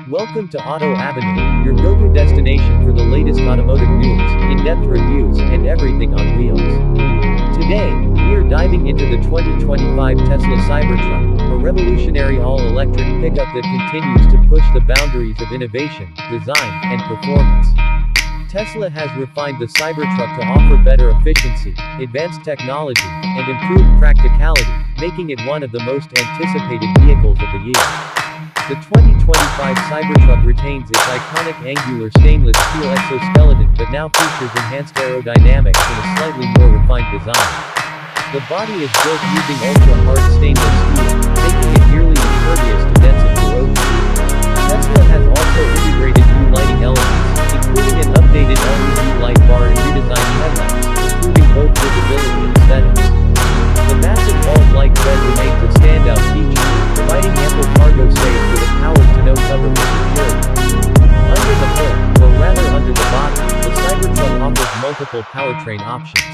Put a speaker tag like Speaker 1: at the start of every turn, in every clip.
Speaker 1: Welcome to Auto Avenue, your go-to destination for the latest automotive news, in-depth reviews, and everything on wheels. Today, we are diving into the 2025 Tesla Cybertruck, a revolutionary all-electric pickup that continues to push the boundaries of innovation, design, and performance. Tesla has refined the Cybertruck to offer better efficiency, advanced technology, and improved practicality, making it one of the most anticipated vehicles of the year. The 2025 Cybertruck retains its iconic angular stainless steel exoskeleton but now features enhanced aerodynamics and a slightly more refined design. The body is built using ultra-hard stainless steel, making it nearly impervious to dense and corrosion. Tesla has also integrated new lighting elements, including an updated LED light bar and redesigned headlights, improving both visibility and aesthetics. The massive vault-like bed remains a standout feature, providing ample cargo space with a powered-to-no cover for security. Under the hood, or rather under the body, the Cybertruck offers multiple powertrain options.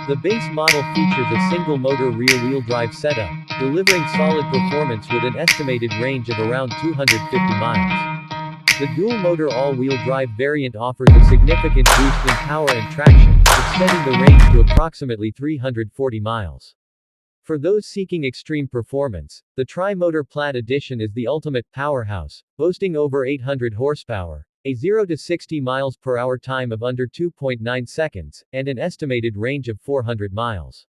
Speaker 1: The base model features a single-motor rear-wheel drive setup, delivering solid performance with an estimated range of around 250 miles. The dual-motor all-wheel drive variant offers a significant boost in power and traction, extending the range to approximately 340 miles. For those seeking extreme performance, the Tri-Motor Plaid Edition is the ultimate powerhouse, boasting over 800 horsepower, a 0 to 60 miles per hour time of under 2.9 seconds, and an estimated range of 400 miles.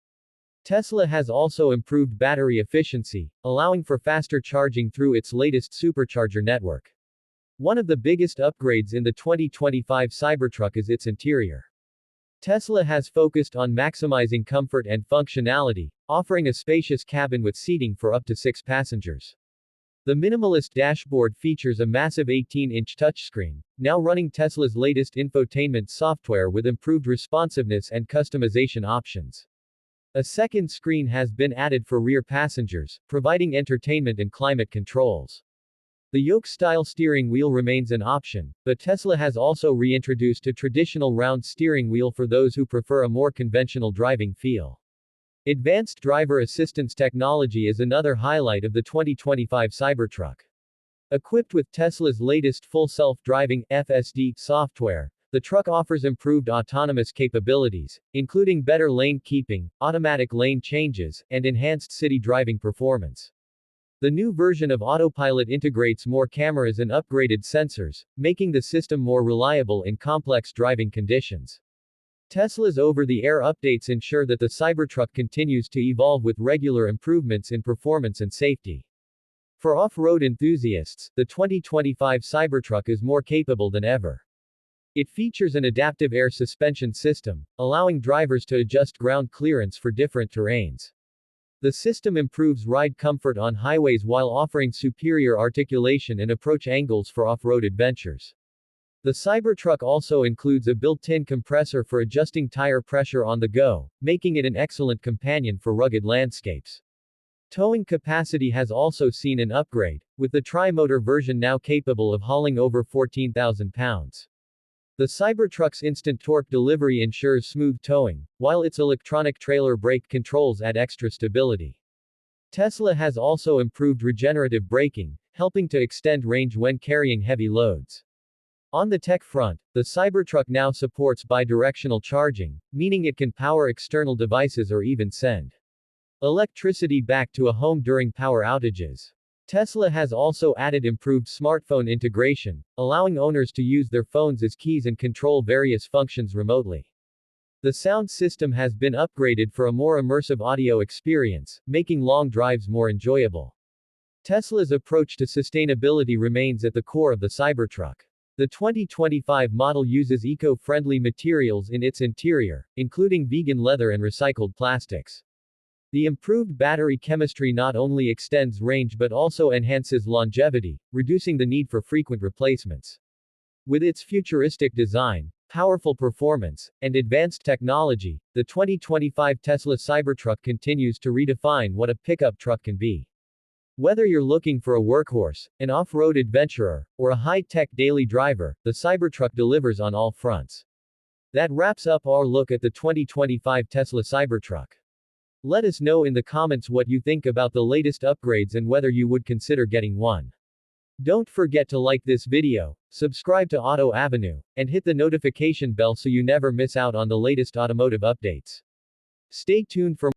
Speaker 1: Tesla has also improved battery efficiency, allowing for faster charging through its latest supercharger network. One of the biggest upgrades in the 2025 Cybertruck is its interior. Tesla has focused on maximizing comfort and functionality, offering a spacious cabin with seating for up to 6 passengers. The minimalist dashboard features a massive 18-inch touchscreen, now running Tesla's latest infotainment software with improved responsiveness and customization options. A second screen has been added for rear passengers, providing entertainment and climate controls. The yoke-style steering wheel remains an option, but Tesla has also reintroduced a traditional round steering wheel for those who prefer a more conventional driving feel. Advanced driver assistance technology is another highlight of the 2025 Cybertruck. Equipped with Tesla's latest full self-driving (FSD) software, the truck offers improved autonomous capabilities, including better lane keeping, automatic lane changes, and enhanced city driving performance. The new version of Autopilot integrates more cameras and upgraded sensors, making the system more reliable in complex driving conditions. Tesla's over-the-air updates ensure that the Cybertruck continues to evolve with regular improvements in performance and safety. For off-road enthusiasts, the 2025 Cybertruck is more capable than ever. It features an adaptive air suspension system, allowing drivers to adjust ground clearance for different terrains. The system improves ride comfort on highways while offering superior articulation and approach angles for off-road adventures. The Cybertruck also includes a built-in compressor for adjusting tire pressure on the go, making it an excellent companion for rugged landscapes. Towing capacity has also seen an upgrade, with the tri-motor version now capable of hauling over 14,000 pounds. The Cybertruck's instant torque delivery ensures smooth towing, while its electronic trailer brake controls add extra stability. Tesla has also improved regenerative braking, helping to extend range when carrying heavy loads. On the tech front, the Cybertruck now supports bidirectional charging, meaning it can power external devices or even send electricity back to a home during power outages. Tesla has also added improved smartphone integration, allowing owners to use their phones as keys and control various functions remotely. The sound system has been upgraded for a more immersive audio experience, making long drives more enjoyable. Tesla's approach to sustainability remains at the core of the Cybertruck. The 2025 model uses eco-friendly materials in its interior, including vegan leather and recycled plastics. The improved battery chemistry not only extends range but also enhances longevity, reducing the need for frequent replacements. With its futuristic design, powerful performance, and advanced technology, the 2025 Tesla Cybertruck continues to redefine what a pickup truck can be. Whether you're looking for a workhorse, an off-road adventurer, or a high-tech daily driver, the Cybertruck delivers on all fronts. That wraps up our look at the 2025 Tesla Cybertruck. Let us know in the comments what you think about the latest upgrades and whether you would consider getting one. Don't forget to like this video, subscribe to Auto Avenue, and hit the notification bell so you never miss out on the latest automotive updates. Stay tuned for